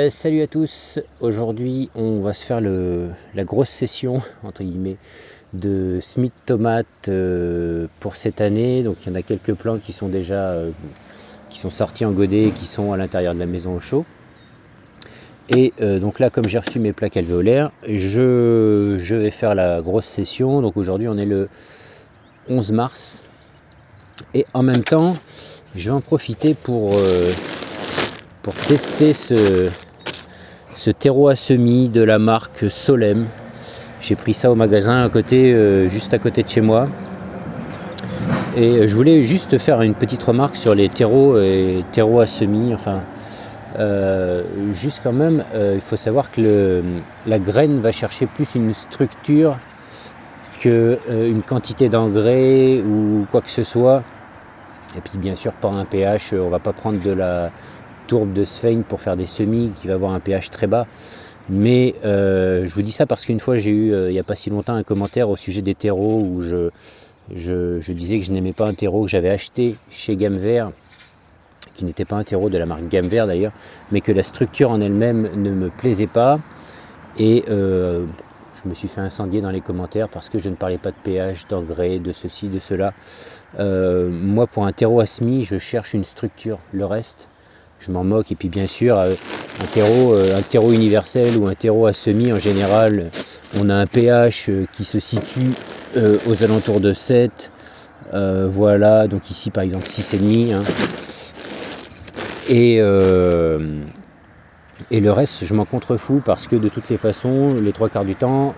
Salut à tous, aujourd'hui on va se faire la grosse session entre guillemets de Smith Tomate pour cette année. Donc il y en a quelques plants qui sont déjà qui sont sortis en godet et qui sont à l'intérieur de la maison au chaud. Et donc là, comme j'ai reçu mes plaques alvéolaires, je vais faire la grosse session. Donc aujourd'hui on est le 11 mars et en même temps je vais en profiter pour tester ce terreau à semis de la marque Solem. J'ai pris ça au magasin à côté, juste à côté de chez moi. Et je voulais juste faire une petite remarque sur les terreaux et terreaux à semis. Enfin, juste quand même, il faut savoir que la graine va chercher plus une structure qu'une quantité d'engrais ou quoi que ce soit. Et puis bien sûr, pas un pH, on va pas prendre de la tourbe de Svein pour faire des semis qui va avoir un pH très bas. Mais je vous dis ça parce qu'une fois j'ai eu il n'y a pas si longtemps un commentaire au sujet des terreaux où je disais que je n'aimais pas un terreau que j'avais acheté chez Gamme Vert, qui n'était pas un terreau de la marque Gamme Vert d'ailleurs, mais que la structure en elle-même ne me plaisait pas. Et je me suis fait incendier dans les commentaires parce que je ne parlais pas de pH, d'engrais, de ceci, de cela. Moi, pour un terreau à semis, je cherche une structure. Le reste, je m'en moque. Et puis bien sûr, un terreau universel ou un terreau à semis, en général, on a un pH qui se situe aux alentours de 7. Voilà, donc ici par exemple 6,5. Hein. Et le reste, je m'en contrefous parce que de toutes les façons, les trois quarts du temps,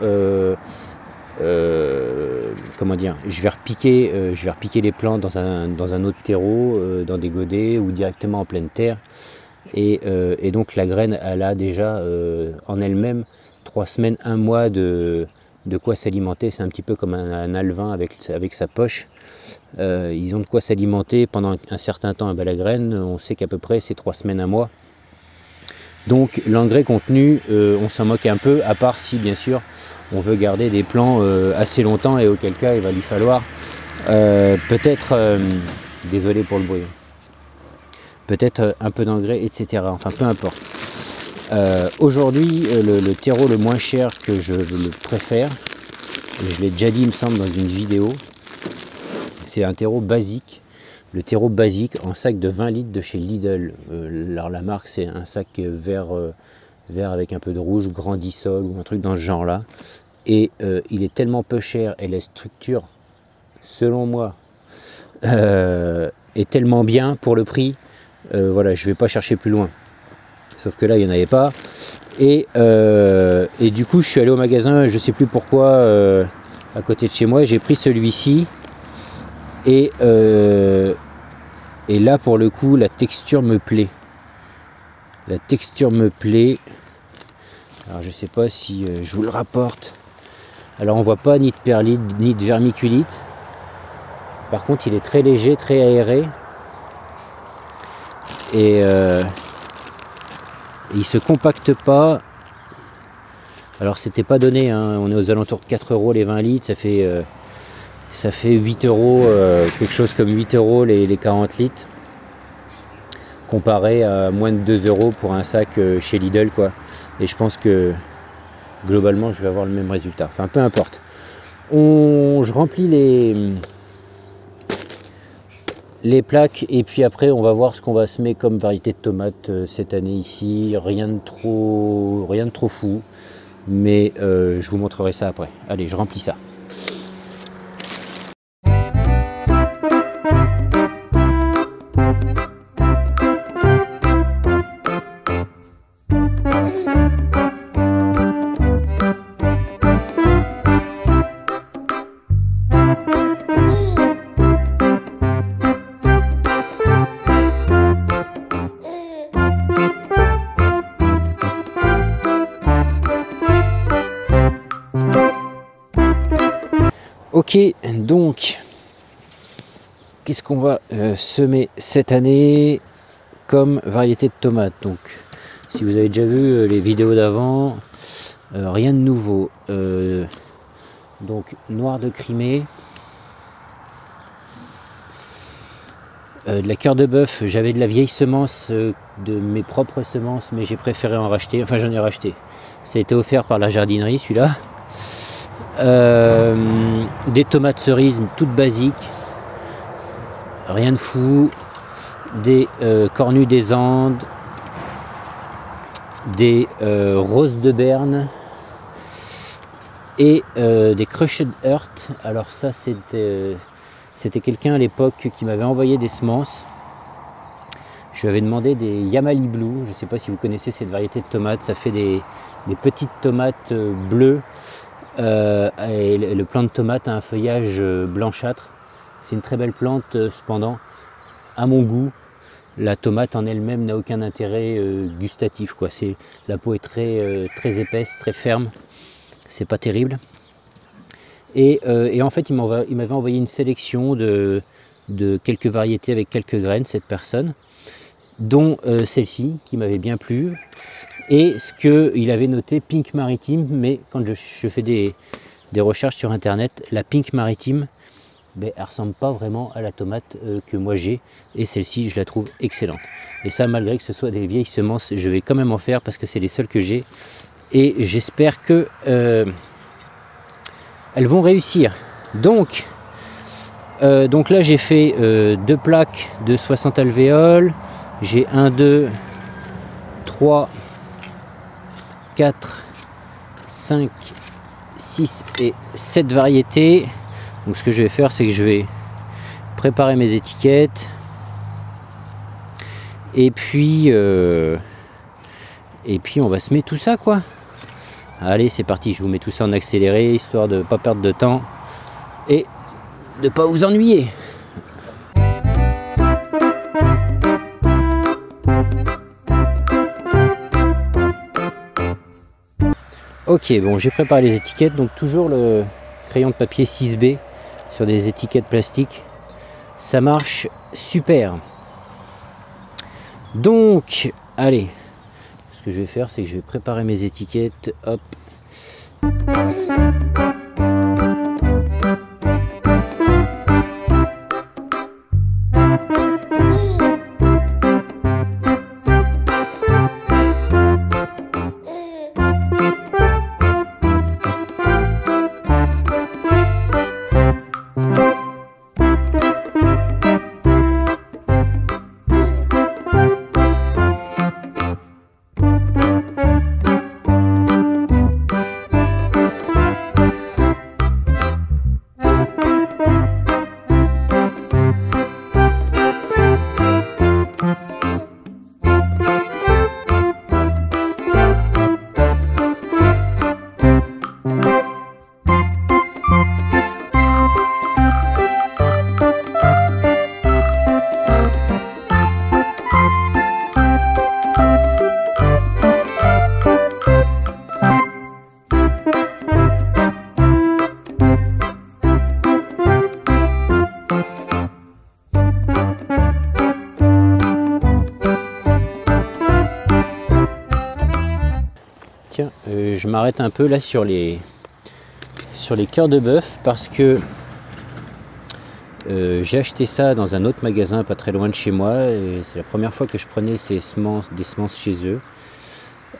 comment dire, je vais repiquer les plants dans un autre terreau, dans des godets ou directement en pleine terre. Et donc la graine, elle a déjà en elle-même 3 semaines, 1 mois de quoi s'alimenter. C'est un petit peu comme un alevin avec sa poche. Ils ont de quoi s'alimenter pendant un certain temps. La graine, on sait qu'à peu près c'est 3 semaines, 1 mois. Donc l'engrais contenu, on s'en moque un peu, à part si bien sûr on veut garder des plants assez longtemps, et auquel cas il va lui falloir peut-être, désolé pour le bruit, peut-être un peu d'engrais, etc. Enfin peu importe. Aujourd'hui, le terreau le moins cher que je le préfère, et je l'ai déjà dit il me semble dans une vidéo, c'est un terreau basique. Le terreau basique en sac de 20 litres de chez Lidl. Alors la marque, c'est un sac vert avec un peu de rouge, grandissol ou un truc dans ce genre là. Et il est tellement peu cher et la structure, selon moi, est tellement bien pour le prix. Voilà, je vais pas chercher plus loin. Sauf que là, il n'y en avait pas. Et du coup, je suis allé au magasin, je sais plus pourquoi, à côté de chez moi, j'ai pris celui-ci. Et là pour le coup la texture me plaît. Alors je sais pas si je vous le rapporte. Alors on voit pas ni de perlite ni de vermiculite. Par contre il est très léger, très aéré. Et il se compacte pas. Alors c'était pas donné, hein. On est aux alentours de 4 € les 20 litres, ça fait 8 €, quelque chose comme 8 € les 40 litres, comparé à moins de 2 € pour un sac chez Lidl, quoi. Et je pense que globalement je vais avoir le même résultat. Enfin peu importe. Je remplis les plaques et puis après on va voir ce qu'on va semer comme variété de tomates cette année ici. Rien de trop fou, mais je vous montrerai ça après. Allez, je remplis ça. Ok, donc qu'est-ce qu'on va semer cette année comme variété de tomates? Donc si vous avez déjà vu les vidéos d'avant, rien de nouveau. Donc noir de Crimée, De la cœur de bœuf, j'avais de la vieille semence, de mes propres semences, mais j'ai préféré en racheter. Enfin, j'en ai racheté. Ça a été offert par la jardinerie, celui-là. Des tomates cerises, toutes basiques. Rien de fou. Des cornues des Andes. Des roses de Berne. Et des Crushed Earth. Alors ça, c'était quelqu'un à l'époque qui m'avait envoyé des semences. Je lui avais demandé des Yamali Blue. Je ne sais pas si vous connaissez cette variété de tomates. Ça fait des petites tomates bleues. Et le plant de tomate a un feuillage blanchâtre. C'est une très belle plante cependant. À mon goût, la tomate en elle-même n'a aucun intérêt gustatif, quoi. La peau est très épaisse, très ferme. C'est pas terrible. Et en fait, il m'avait envoyé une sélection de quelques variétés avec quelques graines, cette personne, dont celle-ci qui m'avait bien plu. Et ce qu'il avait noté Pink Maritime, mais quand je fais des recherches sur internet, la Pink Maritime, ben, elle ressemble pas vraiment à la tomate que moi j'ai, et celle-ci je la trouve excellente. Et ça, malgré que ce soit des vieilles semences, je vais quand même en faire parce que c'est les seules que j'ai, et j'espère que elles vont réussir. Donc là j'ai fait 2 plaques de 60 alvéoles. J'ai 1, 2, 3, 4, 5, 6 et 7 variétés. Donc ce que je vais faire, c'est que je vais préparer mes étiquettes. Et puis on va semer tout ça, quoi. Allez, c'est parti, je vous mets tout ça en accéléré, histoire de ne pas perdre de temps et de ne pas vous ennuyer. Ok, bon, j'ai préparé les étiquettes, donc toujours le crayon de papier 6B sur des étiquettes plastiques. Ça marche super. Donc, allez. Ce que je vais faire, c'est que je vais préparer mes étiquettes. Hop. Je m'arrête un peu là sur les cœurs de bœuf parce que j'ai acheté ça dans un autre magasin pas très loin de chez moi, et c'est la première fois que je prenais des semences chez eux.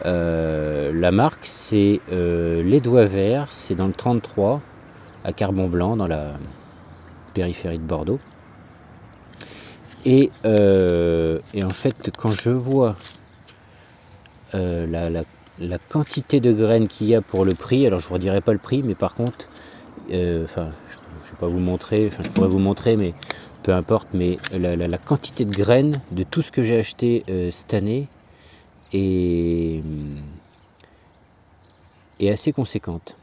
La marque c'est Les Doigts Verts, c'est dans le 33 à Carbon-Blanc, dans la périphérie de Bordeaux. Et en fait, quand je vois la quantité de graines qu'il y a pour le prix, alors je vous redirai pas le prix, mais par contre, enfin, je vais pas vous montrer, enfin je pourrais vous montrer, mais peu importe, mais la quantité de graines de tout ce que j'ai acheté cette année est assez conséquente.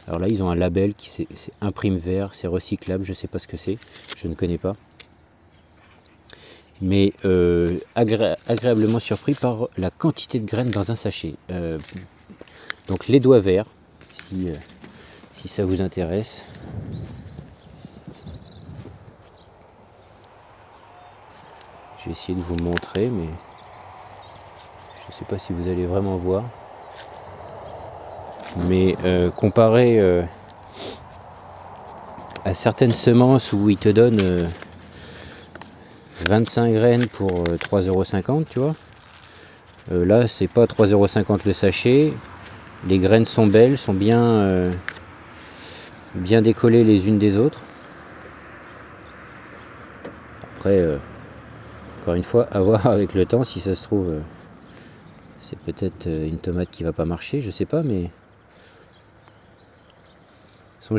Alors là, ils ont un label qui c'est Imprime Vert, c'est recyclable, je sais pas ce que c'est, je ne connais pas. Mais agréablement surpris par la quantité de graines dans un sachet. Donc Les Doigts Verts, si ça vous intéresse. Je vais essayer de vous montrer, mais je ne sais pas si vous allez vraiment voir. Mais comparé à certaines semences où ils te donnent 25 graines pour 3,50 €, tu vois. Là, c'est pas 3,50 € le sachet. Les graines sont belles, sont bien, bien décollées les unes des autres. Après, encore une fois, à voir avec le temps, si ça se trouve, c'est peut-être une tomate qui va pas marcher, je sais pas, mais... De toute façon,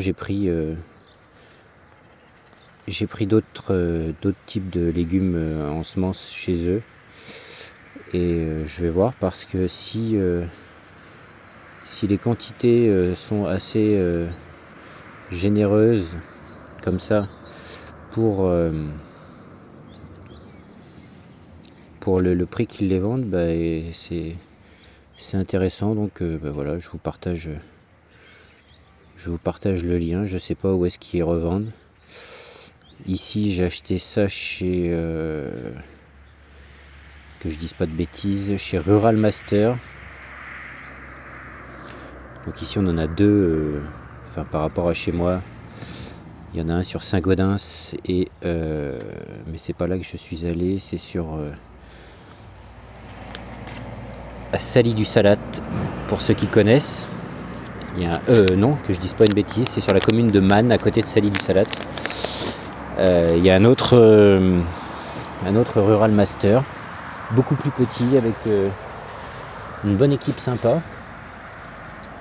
j'ai pris d'autres types de légumes en semences chez eux. Et je vais voir, parce que si les quantités sont assez généreuses, comme ça, pour le prix qu'ils les vendent, bah, c'est intéressant. Donc bah, voilà, je vous partage le lien. Je sais pas où est-ce qu'ils revendent. Ici, j'ai acheté ça chez, que je dise pas de bêtises, chez Rural Master. Donc ici, on en a deux, enfin par rapport à chez moi. Il y en a un sur Saint-Gaudens, et mais c'est pas là que je suis allé, c'est sur à Sally-du-Salat, pour ceux qui connaissent. Il y a non, que je dise pas une bêtise, c'est sur la commune de Man, à côté de Sally-du-Salat. Il y a un autre Rural Master, beaucoup plus petit, avec une bonne équipe sympa.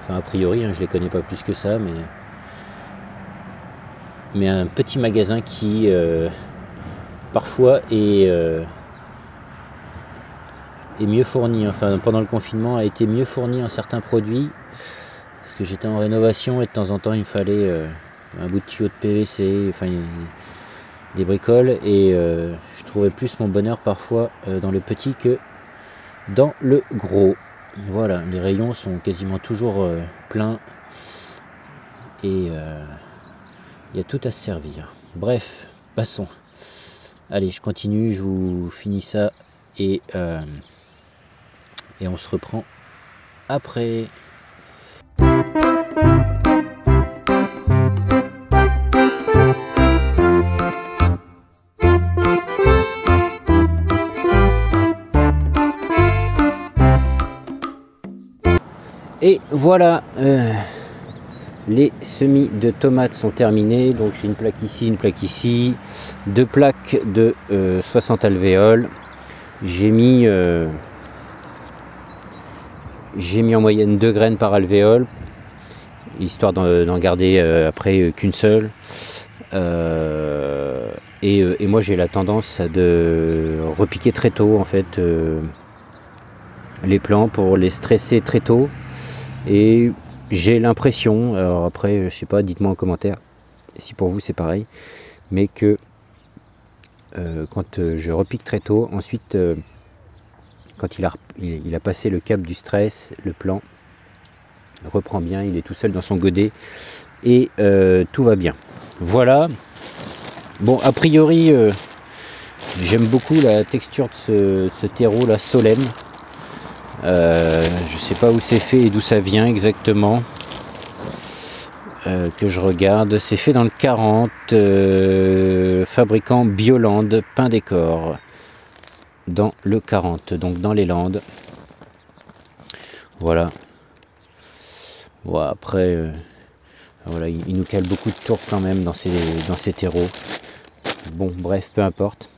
Enfin, a priori, hein, je les connais pas plus que ça, mais un petit magasin qui parfois est mieux fourni. Enfin, pendant le confinement, a été mieux fourni en certains produits, parce que j'étais en rénovation et de temps en temps il me fallait un bout de tuyau de PVC, enfin des bricoles, et je trouvais plus mon bonheur parfois dans le petit que dans le gros. Voilà, les rayons sont quasiment toujours pleins, et il y a tout à se servir. Bref, passons. Allez, je continue, je vous finis ça, et on se reprend après. Et voilà, les semis de tomates sont terminés. Donc j'ai une plaque ici, deux plaques de 60 alvéoles. J'ai mis en moyenne 2 graines par alvéole, histoire d'en garder après qu'une seule. Et moi j'ai la tendance de repiquer très tôt, en fait, les plants, pour les stresser très tôt. Et j'ai l'impression, alors après je sais pas, dites-moi en commentaire si pour vous c'est pareil, mais que quand je repique très tôt, ensuite quand il a passé le cap du stress, le plant reprend bien, il est tout seul dans son godet, et tout va bien. Voilà. Bon, a priori j'aime beaucoup la texture de ce terreau là, Solem. Je sais pas où c'est fait et d'où ça vient exactement, que je regarde. C'est fait dans le 40, fabricant Bioland, Pain Décor, dans le 40, donc dans les Landes. Voilà. Bon, après voilà, il nous cale beaucoup de tourbe quand même dans ces terreaux. Bon, bref, peu importe.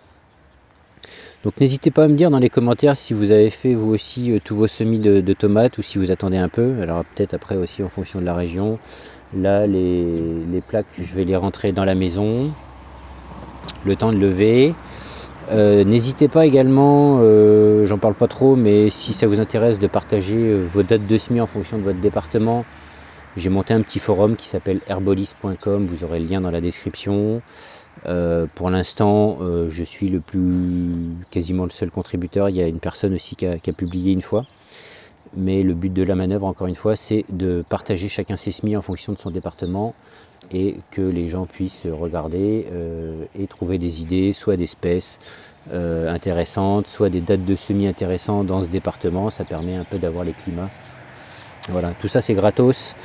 Donc n'hésitez pas à me dire dans les commentaires si vous avez fait vous aussi tous vos semis de tomates, ou si vous attendez un peu. Alors peut-être après aussi en fonction de la région. Là, les plaques, je vais les rentrer dans la maison, le temps de lever. N'hésitez pas également, j'en parle pas trop, mais si ça vous intéresse, de partager vos dates de semis en fonction de votre département. J'ai monté un petit forum qui s'appelle herbolis.com, vous aurez le lien dans la description. Pour l'instant, je suis quasiment le seul contributeur. Il y a une personne aussi qui a publié une fois. Mais le but de la manœuvre, encore une fois, c'est de partager chacun ses semis en fonction de son département, et que les gens puissent regarder et trouver des idées, soit d'espèces intéressantes, soit des dates de semis intéressantes dans ce département. Ça permet un peu d'avoir les climats. Voilà, tout ça c'est gratos.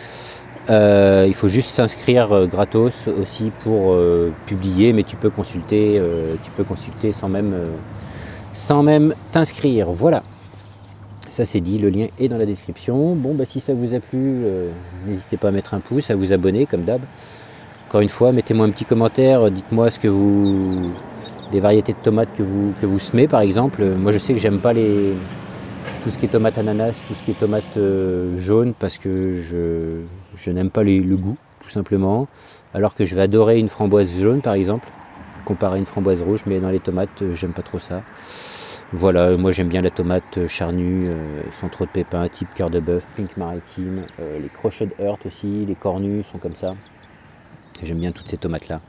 Il faut juste s'inscrire gratos aussi pour publier, mais tu peux consulter sans même t'inscrire. Voilà, ça c'est dit, le lien est dans la description. Bon, bah si ça vous a plu, n'hésitez pas à mettre un pouce, à vous abonner comme d'hab. Encore une fois, mettez-moi un petit commentaire, dites-moi ce que vous... des variétés de tomates que vous semez par exemple. Moi je sais que j'aime pas tout ce qui est tomate ananas, tout ce qui est tomate jaune, parce que je n'aime pas le goût, tout simplement. Alors que je vais adorer une framboise jaune par exemple, comparé à une framboise rouge, mais dans les tomates, j'aime pas trop ça. Voilà, moi j'aime bien la tomate charnue, sans trop de pépins, type cœur de bœuf, pink maritime, les crochets de heurt aussi, les cornues sont comme ça. J'aime bien toutes ces tomates là.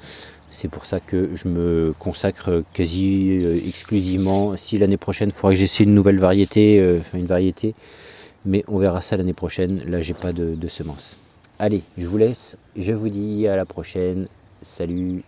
C'est pour ça que je me consacre quasi exclusivement. Si l'année prochaine, il faudra que j'essaie une nouvelle variété, une variété, mais on verra ça l'année prochaine. Là, j'ai pas de semences. Allez, je vous laisse. Je vous dis à la prochaine. Salut.